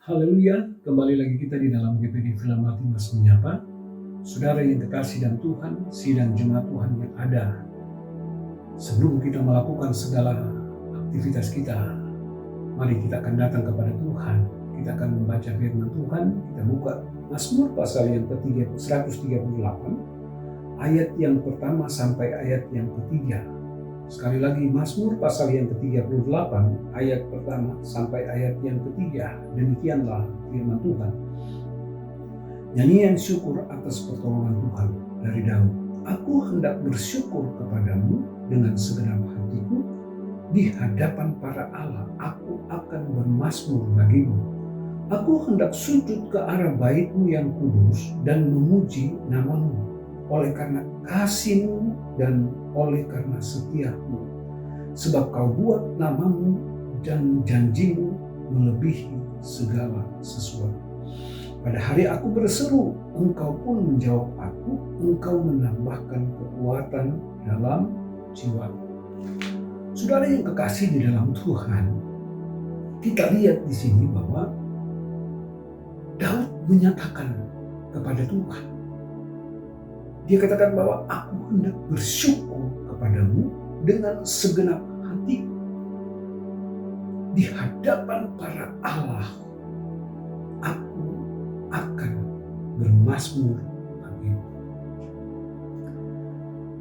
Haleluya, kembali lagi kita di dalam GPD Film Mas Menyapa. Saudara yang kekasih dan Tuhan, sidang jemaat Tuhan yang ada. Sebelum kita melakukan segala aktivitas kita, mari kita akan datang kepada Tuhan. Kita akan membaca firman Tuhan. Kita buka Mazmur pasal yang ketiga, 138, ayat yang pertama sampai ayat yang ketiga. Sekali lagi, Mazmur pasal yang ke-38 ayat pertama sampai ayat yang ketiga. Demikianlah firman Tuhan. Nyanyian syukur atas pertolongan Tuhan dari Daud. Aku hendak bersyukur kepadamu dengan segenap hatiku. Di hadapan para Allah aku akan bermazmur bagimu. Aku hendak sujud ke arah bait-Mu yang kudus dan memuji nama-Mu. Oleh karena kasih-Mu dan oleh karena setia-Mu. Sebab Kau buat nama-Mu dan janji-Mu melebihi segala sesuatu. Pada hari aku berseru, Engkau pun menjawab aku, Engkau menambahkan kekuatan dalam jiwaku. Saudara yang kekasih di dalam Tuhan, kita lihat di sini bahwa Daud menyatakan kepada Tuhan. Dia katakan bahwa aku hendak bersyukur kepadamu dengan segenap hati. Di hadapan para Allah, aku akan bermazmur bagimu.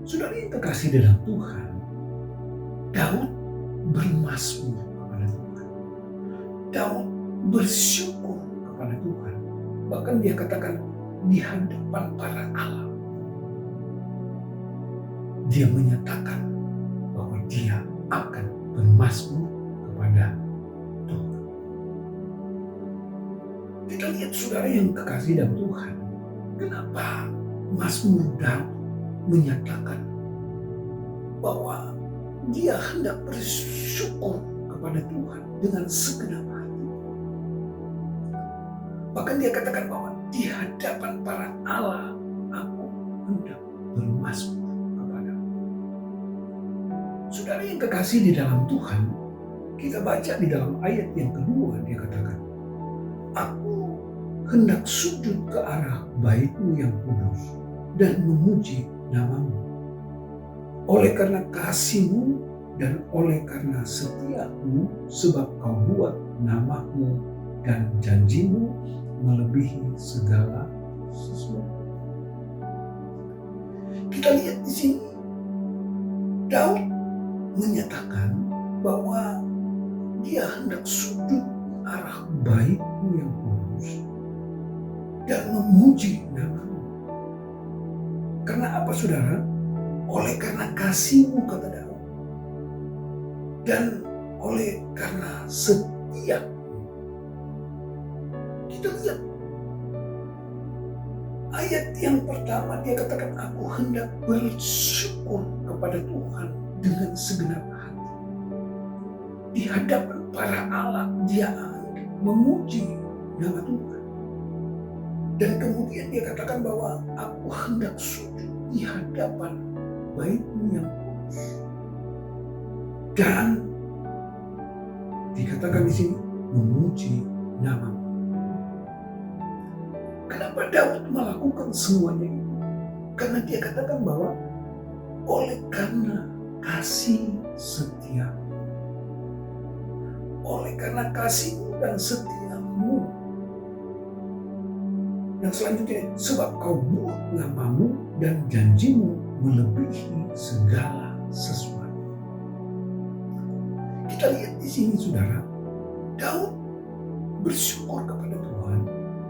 Saudara yang kekasih dalam Tuhan, Daud bermazmur kepada Tuhan. Daud bersyukur kepada Tuhan. Bahkan dia katakan di hadapan para Allah. Dia menyatakan bahwa dia akan bermazmur kepada Tuhan. Kita lihat saudara yang kekasih dalam Tuhan, kenapa Mazmur Daud menyatakan bahwa dia hendak bersyukur kepada Tuhan dengan segenap hati. Bahkan dia katakan bahwa di hadapan para Allah aku hendak bermazmur. Saudara yang kekasih di dalam Tuhan, kita baca di dalam ayat yang kedua, dia katakan, aku hendak sujud ke arah bait-Mu yang kudus dan memuji nama-Mu. Oleh karena kasih-Mu dan oleh karena setia-Mu, sebab Kau buat nama-Mu dan janji-Mu melebihi segala sesuatu. Kita lihat di sini, Daud menyatakan bahwa dia hendak sujud arah bait-Mu yang kudus dan memuji nama-Mu. Karena apa saudara? Oleh karena kasih-Mu, kata Daud, dan oleh karena setia-Mu. Kita lihat ayat yang pertama, dia katakan aku hendak bersyukur kepada Tuhan dengan segenap hati. Di hadapan para Allah dia memuji nama Tuhan. Dan kemudian dia katakan bahwa aku hendak sujud di hadapan bait-Mu yang kudus. Dan dikatakan di sini memuji nama-Mu. Kenapa Daud melakukan semuanya itu? Karena dia katakan bahwa oleh karena kasih setia, oleh karena kasih-Mu dan setia-Mu, dan selanjutnya sebab Kau buat nama-Mu dan janji-Mu melebihi segala sesuatu. Kita lihat di sini saudara, Daud bersyukur kepada Tuhan,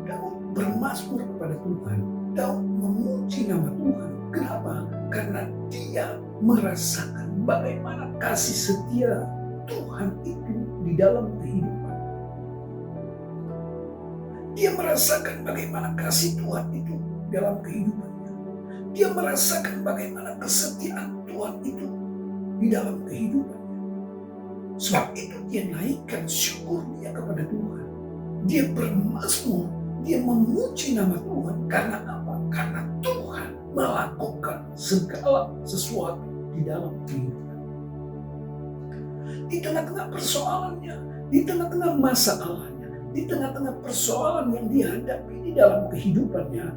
Daud bermazmur kepada Tuhan, Daud memuji nama Tuhan. Kenapa? Karena dia merasakan bagaimana kasih setia Tuhan itu di dalam kehidupan. Dia merasakan bagaimana kasih Tuhan itu dalam kehidupannya. Dia merasakan bagaimana kesetiaan Tuhan itu di dalam kehidupannya. Sebab itu dia naikkan syukur dia kepada Tuhan. Dia bermazmur, dia memuji nama Tuhan. Karena apa? Karena Tuhan melakukan segala sesuatu di dalam kehidupan. Di tengah-tengah persoalannya, di tengah-tengah masalahnya, di tengah-tengah persoalan yang dihadapi di dalam kehidupannya,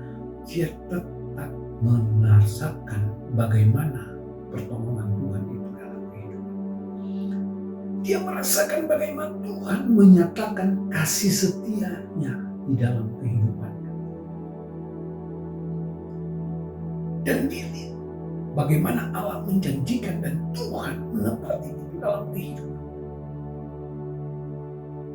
dia tetap merasakan bagaimana pertolongan Tuhan itu dalam kehidupan. Dia merasakan bagaimana Tuhan menyatakan kasih setianya di dalam kehidupannya. Dan dia lihat bagaimana Allah menjanjikan dan Tuhan menepati itu dalam kehidupan.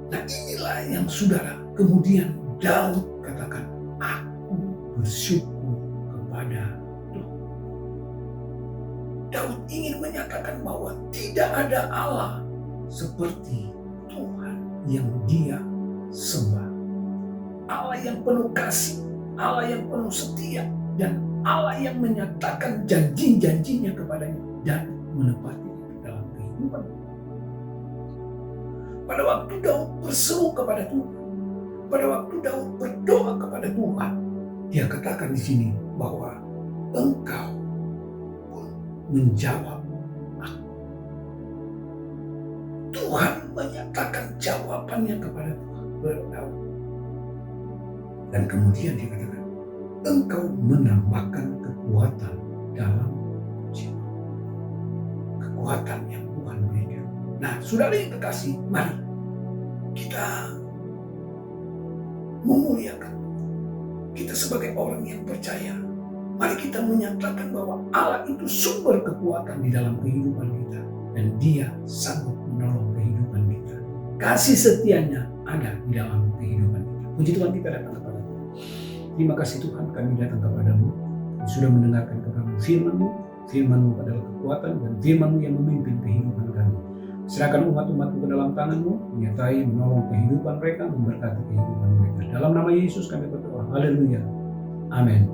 Nah, inilah yang saudara kemudian Daud katakan, aku bersyukur kepada Tuhan. Daud ingin menyatakan bahwa tidak ada Allah seperti Tuhan yang dia sembah. Allah yang penuh kasih, Allah yang penuh setia, dan Allah yang menyatakan janji-janjinya kepadanya dan menepati itu dalam kehidupan. Pada waktu Daud berseru kepada Tuhan, pada waktu Daud berdoa kepada Tuhan, dia katakan di sini bahwa Engkau pun menjawab aku. Tuhan menyatakan jawabannya kepada Daud. Dan kemudian dia katakan, Engkau menambahkan kekuatan dalam jiwa. Kekuatan yang Tuhan berikan. Nah, saudara yang terkasih, mari kita memuliakan. Kita sebagai orang yang percaya, mari kita menyatakan bahwa Allah itu sumber kekuatan di dalam kehidupan kita. Dan dia sanggup menolong kehidupan kita. Kasih setianya ada di dalam kehidupan kita. Puji Tuhan, kita datang kepada Tuhan. Terima kasih Tuhan, kami datang kepadamu. Sudah mendengarkan kami firman-Mu. Firman-Mu adalah kekuatan dan firman-Mu yang memimpin kehidupan kami. Serahkan umat-umat-Mu ke dalam tangan-Mu, menyertai, menolong kehidupan mereka, memberkati kehidupan mereka. Dalam nama Yesus kami berdoa. Haleluya. Amin.